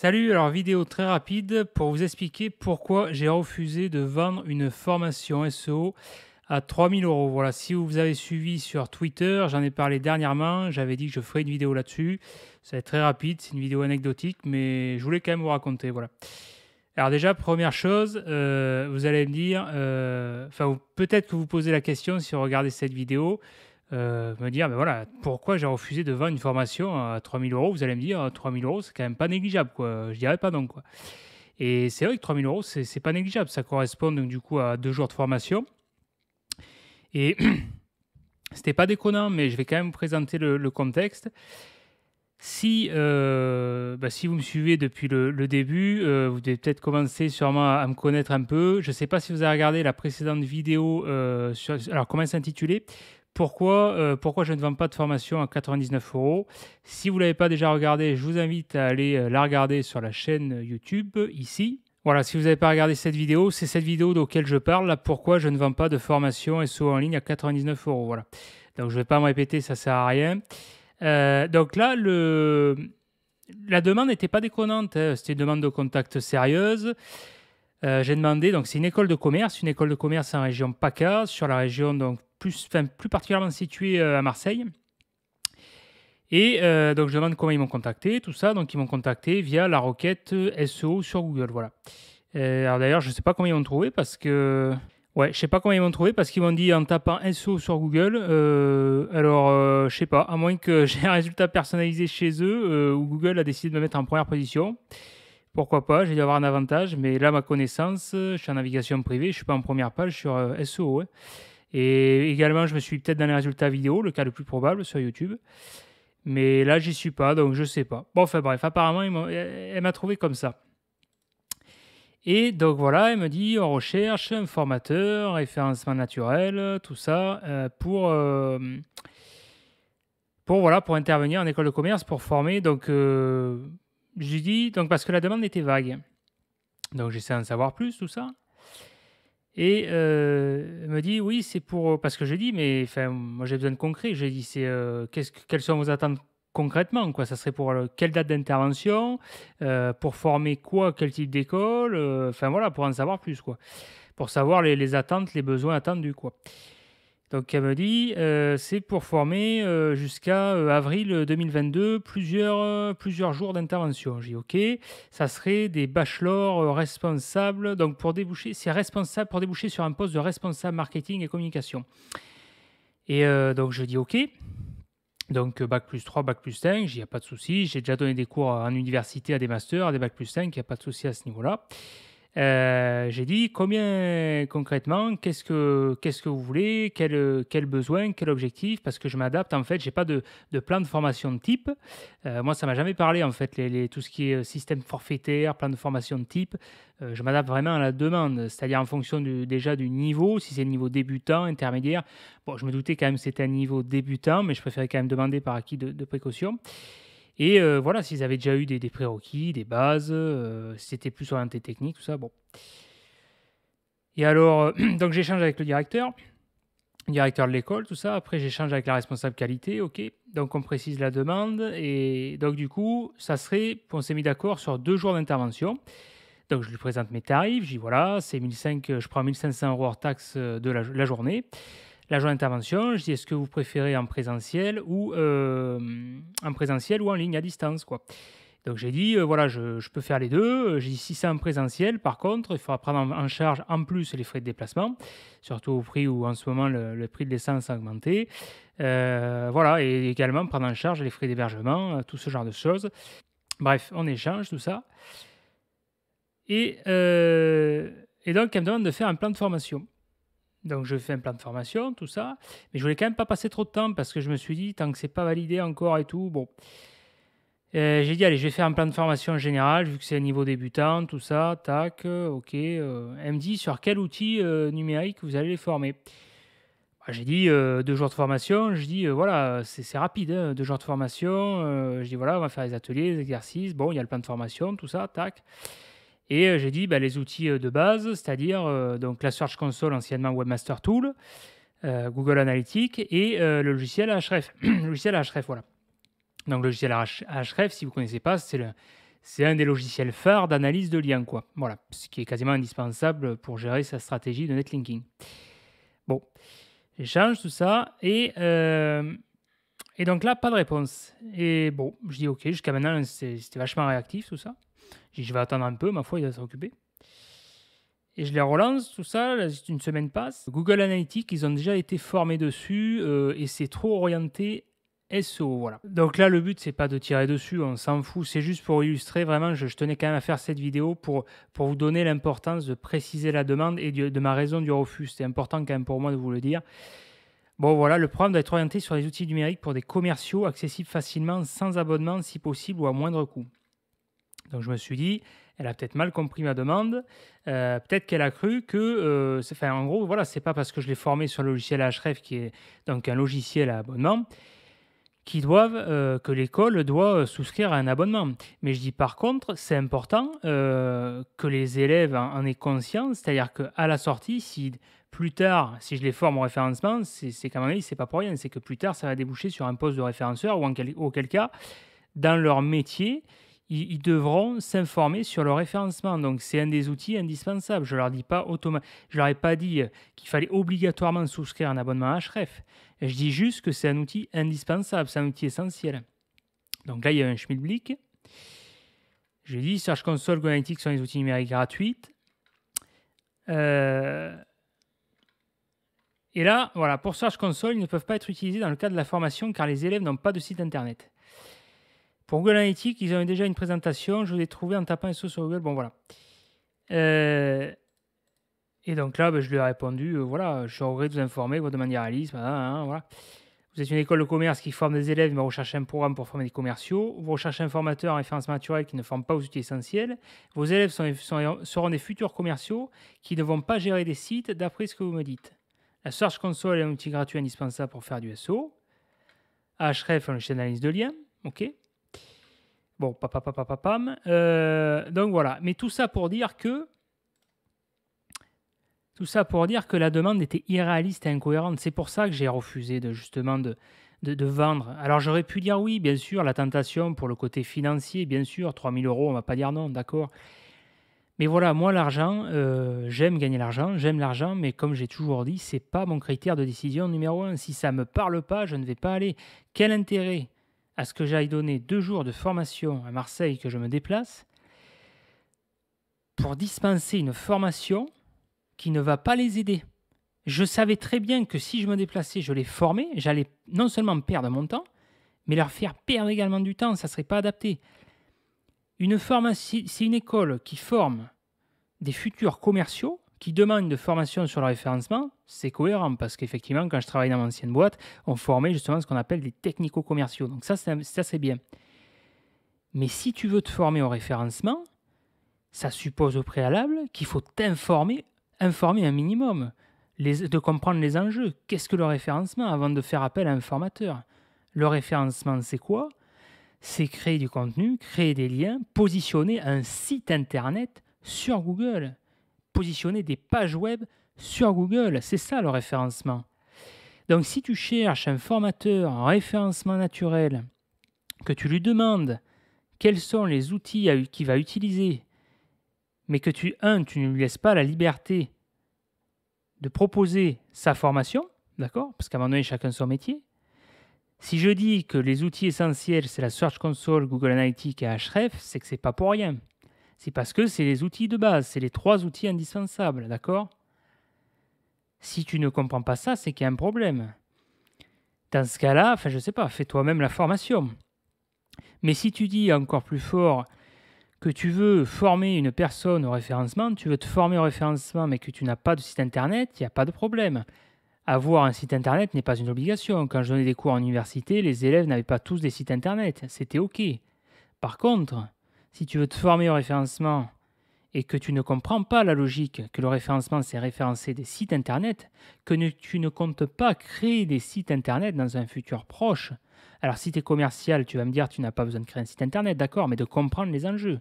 Salut, alors vidéo très rapide pour vous expliquer pourquoi j'ai refusé de vendre une formation SEO à 3 000 euros. Voilà, si vous avez suivi sur Twitter, j'en ai parlé dernièrement, j'avais dit que je ferais une vidéo là-dessus. Ça va être très rapide, c'est une vidéo anecdotique, mais je voulais quand même vous raconter. Voilà. Alors déjà, première chose, vous allez me dire, peut-être que vous posez la question si vous regardez cette vidéo, me dire, ben voilà, pourquoi j'ai refusé de vendre une formation à 3 000 euros. Vous allez me dire, 3 000 euros, c'est quand même pas négligeable, quoi. Je dirais pas non, quoi. Et c'est vrai que 3 000 euros, c'est pas négligeable. Ça correspond donc du coup à 2 jours de formation. Et c'était pas déconnant, mais je vais quand même vous présenter le contexte. Si vous me suivez depuis le début, vous devez peut-être commencer sûrement à me connaître un peu. Je ne sais pas si vous avez regardé la précédente vidéo alors comment elle s'intitulait? Pourquoi je ne vends pas de formation à 99 euros? Si vous ne l'avez pas déjà regardé, je vous invite à aller la regarder sur la chaîne YouTube ici. Voilà, si vous n'avez pas regardé cette vidéo, c'est cette vidéo auquel je parle, là, pourquoi je ne vends pas de formation SEO en ligne à 99 euros. Voilà. Donc je ne vais pas me répéter, ça ne sert à rien. Donc là, la demande n'était pas déconnante, hein. C'était une demande de contact sérieuse. J'ai demandé, donc c'est une école de commerce en région PACA, sur la région donc plus particulièrement située à Marseille. Et donc je demande comment ils m'ont contacté, tout ça. Donc ils m'ont contacté via la requête SEO sur Google, voilà. Alors d'ailleurs, je ne sais pas comment ils m'ont trouvé parce que ouais, je sais pas comment ils m'ont trouvé parce qu'ils m'ont dit en tapant SEO sur Google. Je sais pas, à moins que j'ai un résultat personnalisé chez eux où Google a décidé de me mettre en première position. Pourquoi pas, j'ai dû avoir un avantage, mais là, ma connaissance, je suis en navigation privée, je suis pas en première page sur SEO, hein. Et également, je me suis peut-être dans les résultats vidéo, le cas le plus probable sur YouTube. Mais là, j'y suis pas, donc je sais pas. Bon, enfin bref, apparemment, elle m'a trouvé comme ça. Et donc voilà, elle me dit on recherche un formateur, référencement naturel, tout ça, pour intervenir en école de commerce, pour former. Donc j'ai dit, donc parce que la demande était vague. Donc j'essaie d'en savoir plus, tout ça. Et elle me dit oui, c'est pour. Parce que j'ai dit, mais enfin, moi j'ai besoin de concret. J'ai dit, quelles sont vos attentes concrètement, quoi? Ça serait pour quelle date d'intervention, pour former quoi, quel type d'école, enfin voilà, pour en savoir plus, quoi. Pour savoir les attentes, les besoins attendus, quoi. Donc elle me dit, c'est pour former jusqu'à avril 2022 plusieurs jours d'intervention. J'ai dit ok, ça serait des bachelors responsables, donc c'est responsable pour déboucher sur un poste de responsable marketing et communication. Et donc je dis ok, donc bac plus 3, bac plus 5, il n'y a pas de souci, j'ai déjà donné des cours en université à des masters, à des bac plus 5, il n'y a pas de souci à ce niveau-là. J'ai dit combien concrètement, qu'est-ce que vous voulez, quel besoin, quel objectif, parce que je m'adapte en fait, j'ai pas de plan de formation de type. Moi, ça m'a jamais parlé en fait, tout ce qui est système forfaitaire, plan de formation de type. Je m'adapte vraiment à la demande, c'est-à-dire en fonction déjà du niveau, si c'est le niveau débutant, intermédiaire. Bon, je me doutais quand même que c'était un niveau débutant, mais je préférais quand même demander par acquis de précaution. Et voilà, s'ils avaient déjà eu des prérequis, des bases, si c'était plus orienté technique, tout ça, bon. Et alors, donc j'échange avec le directeur de l'école, tout ça. Après, j'échange avec la responsable qualité, ok. Donc on précise la demande. Et donc du coup, on s'est mis d'accord sur 2 jours d'intervention. Donc je lui présente mes tarifs, je dis voilà, c'est 1500, je prends 1500 euros hors taxe de la journée. La journée d'intervention, je dis est-ce que vous préférez en présentiel ou en ligne à distance, quoi. Donc j'ai dit voilà, je peux faire les deux. J'ai dit si c'est en présentiel, par contre, il faudra prendre en charge en plus les frais de déplacement, surtout au prix où en ce moment le prix de l'essence a augmenté. Voilà, et également prendre en charge les frais d'hébergement, tout ce genre de choses. Bref, on échange tout ça. Et, et donc elle me demande de faire un plan de formation. Donc je fais un plan de formation, tout ça. Mais je voulais quand même pas passer trop de temps parce que je me suis dit, tant que c'est pas validé encore et tout, bon. J'ai dit, allez, je vais faire un plan de formation général, vu que c'est un niveau débutant, tout ça, tac, ok. Elle me dit, sur quel outil numérique vous allez les former? Bah, j'ai dit, 2 jours de formation. Je dis, voilà, c'est rapide, hein, 2 jours de formation. Je dis, voilà, on va faire les ateliers, les exercices. Bon, il y a le plan de formation, tout ça, tac. Et j'ai dit bah, les outils de base, c'est-à-dire donc la Search Console, anciennement Webmaster Tool, Google Analytics et le logiciel Ahref. Le logiciel Ahref, voilà. Donc le logiciel Ahref, si vous ne connaissez pas, C'est un des logiciels phares d'analyse de liens, quoi. Voilà, ce qui est quasiment indispensable pour gérer sa stratégie de netlinking. Bon, j'échange tout ça et donc là, pas de réponse. Et bon, je dis OK, jusqu'à maintenant, c'était vachement réactif tout ça. Je dis, je vais attendre un peu, ma foi, il va s'occuper. Et je les relance, tout ça, là, une semaine passe. Google Analytics, ils ont déjà été formés dessus et c'est trop orienté SEO, voilà. Donc là, le but, c'est pas de tirer dessus, on s'en fout, c'est juste pour illustrer, vraiment, je tenais quand même à faire cette vidéo pour vous donner l'importance de préciser la demande et de ma raison du refus. C'est important quand même pour moi de vous le dire. Bon, voilà, le programme doit être orienté sur les outils numériques pour des commerciaux accessibles facilement, sans abonnement si possible ou à moindre coût. Donc je me suis dit, elle a peut-être mal compris ma demande, peut-être qu'elle a cru que, en gros, voilà, c'est pas parce que je l'ai formé sur le logiciel Ahref, qui est donc un logiciel à abonnement, que l'école doit souscrire à un abonnement. Mais je dis par contre, c'est important que les élèves en aient conscience, c'est-à-dire qu'à la sortie, si plus tard, si je les forme au référencement, c'est qu'à mon avis, c'est pas pour rien, c'est que plus tard, ça va déboucher sur un poste de référenceur ou auquel cas, dans leur métier, ils devront s'informer sur le référencement. Donc, c'est un des outils indispensables. Je leur je leur ai pas dit qu'il fallait obligatoirement souscrire un abonnement à Ahref. Je dis juste que c'est un outil indispensable, c'est un outil essentiel. Donc là, il y a un schmilblick. J'ai dit Search Console, Google Analytics sont les outils numériques gratuits. Et là, voilà, pour Search Console, ils ne peuvent pas être utilisés dans le cadre de la formation car les élèves n'ont pas de site internet. Pour Google Analytics, ils ont déjà une présentation. Je l'ai trouvé en tapant SEO sur Google. Bon, voilà. Et donc là, je lui ai répondu, voilà, je suis au regret de vous informer, votre demande est réaliste. Voilà. Vous êtes une école de commerce qui forme des élèves, mais recherchez un programme pour former des commerciaux. Vous recherchez un formateur en référencement naturel qui ne forme pas aux outils essentiels. Vos élèves seront des futurs commerciaux qui ne vont pas gérer des sites d'après ce que vous me dites. La Search Console est un outil gratuit indispensable pour faire du SEO. Ahref, un logiciel d'analyse de liens. OK. Bon, donc voilà. Mais tout ça pour dire que la demande était irréaliste et incohérente. C'est pour ça que j'ai refusé de vendre. Alors j'aurais pu dire oui, bien sûr, la tentation pour le côté financier, bien sûr, 3 000 €, on ne va pas dire non, d'accord. Mais voilà, moi, l'argent, j'aime gagner l'argent, j'aime l'argent, mais comme j'ai toujours dit, ce n'est pas mon critère de décision numéro 1. Si ça ne me parle pas, je ne vais pas aller. Quel intérêt à ce que j'aille donner 2 jours de formation à Marseille, que je me déplace, pour dispenser une formation qui ne va pas les aider. Je savais très bien que si je me déplaçais, je les formais, j'allais non seulement perdre mon temps, mais leur faire perdre également du temps, ça ne serait pas adapté. C'est une école qui forme des futurs commerciaux, qui demande une formation sur le référencement, c'est cohérent, parce qu'effectivement, quand je travaillais dans mon ancienne boîte, on formait justement ce qu'on appelle des technico-commerciaux. Donc ça, c'est bien. Mais si tu veux te former au référencement, ça suppose au préalable qu'il faut informer un minimum, de comprendre les enjeux. Qu'est-ce que le référencement avant de faire appel à un formateur? Le référencement, c'est quoi? C'est créer du contenu, créer des liens, positionner un site internet sur Google, positionner des pages web sur Google. C'est ça le référencement. Donc si tu cherches un formateur en référencement naturel, que tu lui demandes quels sont les outils qu'il va utiliser, mais que tu ne lui laisses pas la liberté de proposer sa formation, d'accord? Parce qu'à un moment donné, chacun son métier. Si je dis que les outils essentiels, c'est la Search Console, Google Analytics et Ahref, c'est que c'est pas pour rien. C'est parce que c'est les outils de base, c'est les 3 outils indispensables, d'accord? Si tu ne comprends pas ça, c'est qu'il y a un problème. Dans ce cas-là, je ne sais pas, fais toi-même la formation. Mais si tu dis encore plus fort que tu veux former une personne au référencement, tu veux te former au référencement, mais que tu n'as pas de site internet, il n'y a pas de problème. Avoir un site internet n'est pas une obligation. Quand je donnais des cours en université, les élèves n'avaient pas tous des sites internet. C'était OK. Par contre, si tu veux te former au référencement et que tu ne comprends pas la logique que le référencement, c'est référencer des sites internet, tu ne comptes pas créer des sites internet dans un futur proche. Alors si tu es commercial, tu vas me dire tu n'as pas besoin de créer un site internet, d'accord, mais de comprendre les enjeux.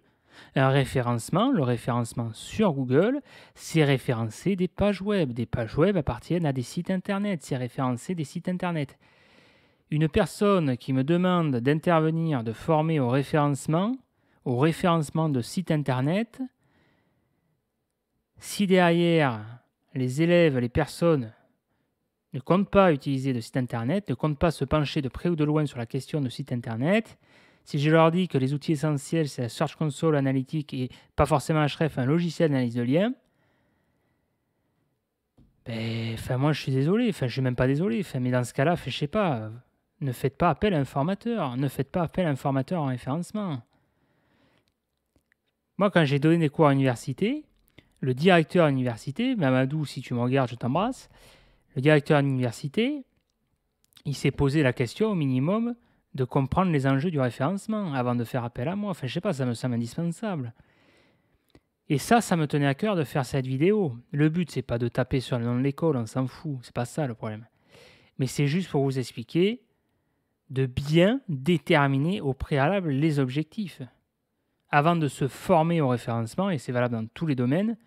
Un référencement, le référencement sur Google, c'est référencer des pages web. Des pages web appartiennent à des sites internet, c'est référencer des sites internet. Une personne qui me demande d'intervenir, de former au référencement, au référencement de sites internet si derrière les élèves, les personnes ne comptent pas utiliser de site internet, ne comptent pas se pencher de près ou de loin sur la question de site internet, si je leur dis que les outils essentiels, c'est la Search Console analytique et pas forcément Href, un logiciel d'analyse de liens, moi je suis désolé, je suis même pas désolé, mais dans ce cas-là, je sais pas, ne faites pas appel à un formateur, ne faites pas appel à un formateur en référencement. Moi, quand j'ai donné des cours à l'université, le directeur à l'université, Mamadou, si tu me regardes, je t'embrasse, le directeur à l'université, il s'est posé la question au minimum de comprendre les enjeux du référencement avant de faire appel à moi. Je sais pas, ça me semble indispensable. Et ça me tenait à cœur de faire cette vidéo. Le but, c'est pas de taper sur le nom de l'école, on s'en fout, c'est pas ça le problème. Mais c'est juste pour vous expliquer de bien déterminer au préalable les objectifs. Avant de se former au référencement, et c'est valable dans tous les domaines,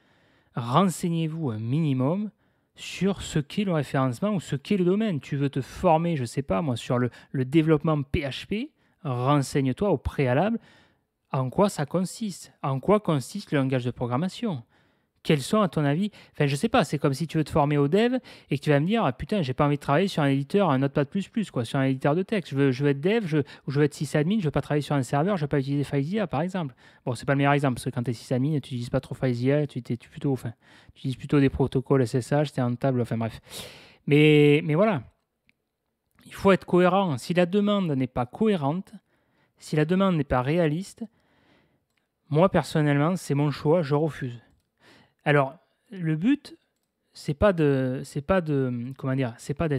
renseignez-vous un minimum sur ce qu'est le référencement ou ce qu'est le domaine. Tu veux te former, je ne sais pas moi, sur le développement PHP, renseigne-toi au préalable en quoi ça consiste. En quoi consiste le langage de programmation. Quels sont, à ton avis, je sais pas, c'est comme si tu veux te former au dev et que tu vas me dire, ah, putain, j'ai pas envie de travailler sur un éditeur, un Notepad++, quoi, sur un éditeur de texte. Je veux être dev, ou je veux être sysadmin, je veux pas travailler sur un serveur, je veux pas utiliser FileZilla, par exemple. Bon, c'est pas le meilleur exemple, parce que quand tu es sysadmin, tu n'utilises pas trop FileZilla, tu utilises plutôt des protocoles SSH, tu es en table, bref. Mais voilà, il faut être cohérent. Si la demande n'est pas cohérente, si la demande n'est pas réaliste, moi, personnellement, c'est mon choix, je refuse. Alors, le but, c'est pas d'être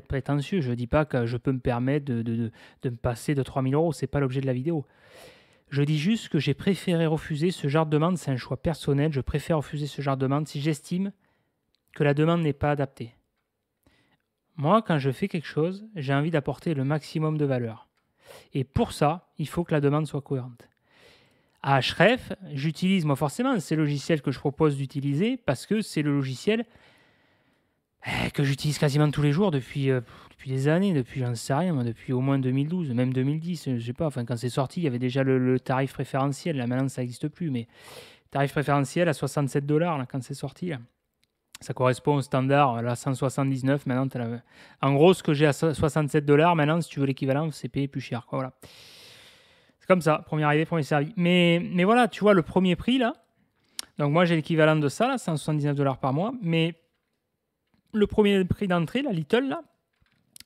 prétentieux. Je dis pas que je peux me permettre de me passer de 3 000 €. C'est pas l'objet de la vidéo. Je dis juste que j'ai préféré refuser ce genre de demande. C'est un choix personnel. Je préfère refuser ce genre de demande si j'estime que la demande n'est pas adaptée. Moi, quand je fais quelque chose, j'ai envie d'apporter le maximum de valeur. Et pour ça, il faut que la demande soit cohérente. À Href, j'utilise moi forcément ces logiciels que je propose d'utiliser parce que c'est le logiciel que j'utilise quasiment tous les jours depuis des années, j'en sais rien, moi, depuis au moins 2012, même 2010, je sais pas, quand c'est sorti, il y avait déjà le tarif préférentiel, là maintenant ça n'existe plus, mais tarif préférentiel à 67 $, là, quand c'est sorti, là. Ça correspond au standard, là 179, maintenant, en gros, ce que j'ai à 67 $, maintenant, si tu veux l'équivalent, c'est payé plus cher, quoi, voilà. C'est comme ça, premier arrivé, premier servi. Mais voilà, tu vois, le premier prix, là, donc moi j'ai l'équivalent de ça, là, 179 $ par mois, mais le premier prix d'entrée, la Little, là,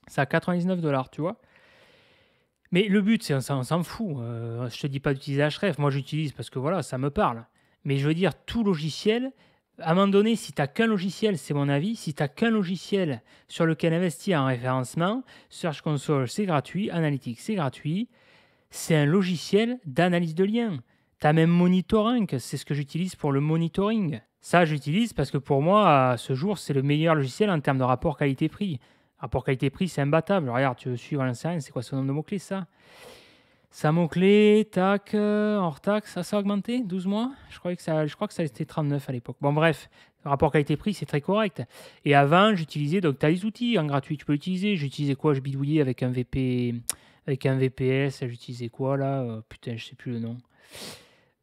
c'est à 99 $, tu vois. Mais le but, on s'en fout. Je te dis pas d'utiliser Href, moi j'utilise parce que voilà, ça me parle. Mais je veux dire, tout logiciel, à un moment donné, si tu n'as qu'un logiciel, c'est mon avis, si tu n'as qu'un logiciel sur lequel investir en référencement, Search Console, c'est gratuit, Analytics, c'est gratuit, c'est un logiciel d'analyse de liens. Tu as même Monitoring, c'est ce que j'utilise pour le monitoring. Ça, j'utilise parce que pour moi, à ce jour, c'est le meilleur logiciel en termes de rapport qualité-prix. Rapport qualité-prix, c'est imbattable. Regarde, tu veux suivre à l'ancien, c'est quoi ce nombre de mots-clés, ça? Ça, mots-clés, tac, hors taxe, ça a augmenté, 12 mois. Je crois que ça a été 39 à l'époque. Bon, bref, le rapport qualité-prix, c'est très correct. Et avant, j'utilisais, donc tu as les outils en gratuit, tu peux l'utiliser. J'utilisais quoi? Je bidouillais avec un VPS, j'utilisais quoi là? Putain, je sais plus le nom.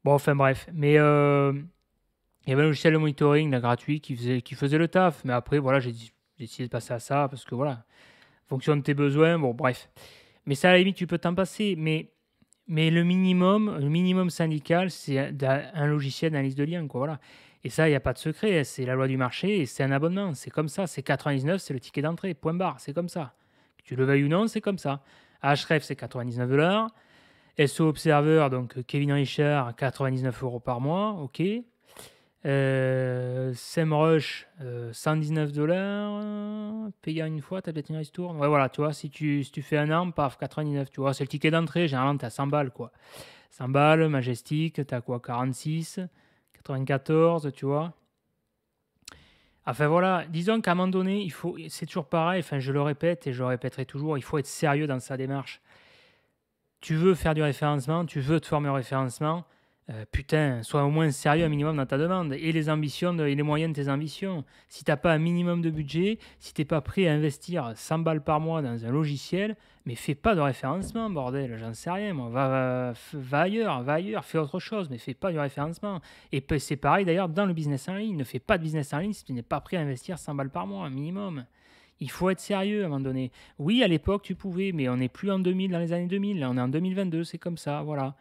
Bon, bref. Mais il y avait un logiciel de monitoring là, gratuit qui faisait le taf. Mais après, voilà, j'ai décidé de passer à ça parce que voilà, fonction de tes besoins, bon, bref. Mais ça, à la limite, tu peux t'en passer. Mais le minimum syndical, c'est un logiciel d'analyse de liens, quoi, voilà. Et ça, il n'y a pas de secret. C'est la loi du marché et c'est un abonnement. C'est comme ça. C'est 99, c'est le ticket d'entrée. Point barre. C'est comme ça. Que tu le veuilles ou non, c'est comme ça. Href, c'est 99 $. SO Observer, donc Kevin Richard, 99 € par mois. OK. SEMrush, 119 $, payant une fois, t'as peut-être une ristourne. Ouais, voilà, tu vois, si tu fais un an, paf, 99, tu vois, c'est le ticket d'entrée, généralement, t'as 100 balles, quoi. 100 balles, Majestic, t'as quoi, 46, 94, tu vois. Enfin, voilà, disons qu'à un moment donné, c'est toujours pareil, je le répète et je le répéterai toujours, il faut être sérieux dans sa démarche. Tu veux faire du référencement, tu veux te former au référencement, Putain, sois au moins sérieux un minimum dans ta demande et les ambitions et les moyens de tes ambitions. Si t'as pas un minimum de budget, si t'es pas prêt à investir 100 balles par mois dans un logiciel, mais fais pas de référencement, bordel, j'en sais rien, moi. Va ailleurs, fais autre chose, mais fais pas du référencement. Et c'est pareil d'ailleurs dans le business en ligne. Ne fais pas de business en ligne si tu n'es pas prêt à investir 100 balles par mois, un minimum. Il faut être sérieux à un moment donné. Oui, à l'époque, tu pouvais, mais on n'est plus en 2000, dans les années 2000. Là, on est en 2022, c'est comme ça, voilà.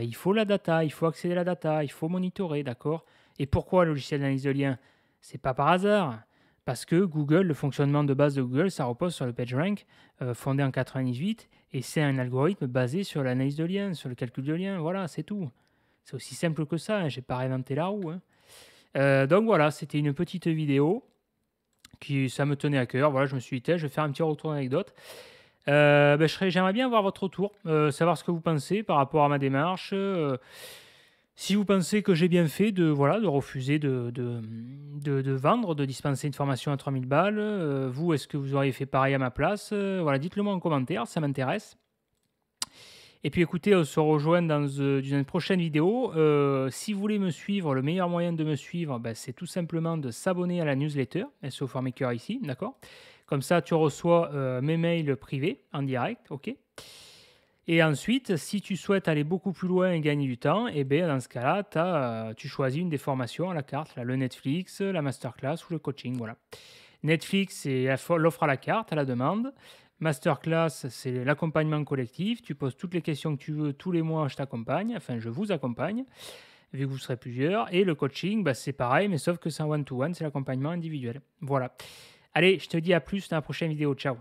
Il faut la data, il faut accéder à la data, il faut monitorer, d'accord. Et pourquoi le logiciel d'analyse de liens? C'est pas par hasard. Parce que Google, le fonctionnement de base de Google, ça repose sur le PageRank, fondé en 98, et c'est un algorithme basé sur l'analyse de liens, sur le calcul de liens, voilà, c'est tout. C'est aussi simple que ça, hein, j'ai pas réinventé la roue, hein. Donc voilà, c'était une petite vidéo qui ça me tenait à cœur. Voilà, je me suis dit, je vais faire un petit retour d'anecdote. J'aimerais bien avoir votre retour, savoir ce que vous pensez par rapport à ma démarche. Si vous pensez que j'ai bien fait de, voilà, de refuser de vendre, de dispenser une formation à 3000 balles, vous, est-ce que vous auriez fait pareil à ma place? Voilà, dites-le moi en commentaire, ça m'intéresse. Et puis écoutez, on se rejoint dans une prochaine vidéo. Si vous voulez me suivre, le meilleur moyen de me suivre, c'est tout simplement de s'abonner à la newsletter SEO ForMaker ici, d'accord? Comme ça, tu reçois mes mails privés en direct, ok? Et ensuite, si tu souhaites aller beaucoup plus loin et gagner du temps, eh bien, dans ce cas-là, tu choisis une des formations à la carte, là, le Netflix, la masterclass ou le coaching, voilà. Netflix, c'est l'offre à la carte, à la demande. Masterclass, c'est l'accompagnement collectif. Tu poses toutes les questions que tu veux. Tous les mois, je t'accompagne. Enfin, je vous accompagne, vu que vous serez plusieurs. Et le coaching, c'est pareil, mais sauf que c'est un one-to-one, c'est l'accompagnement individuel. Voilà. Allez, je te dis à plus dans la prochaine vidéo. Ciao.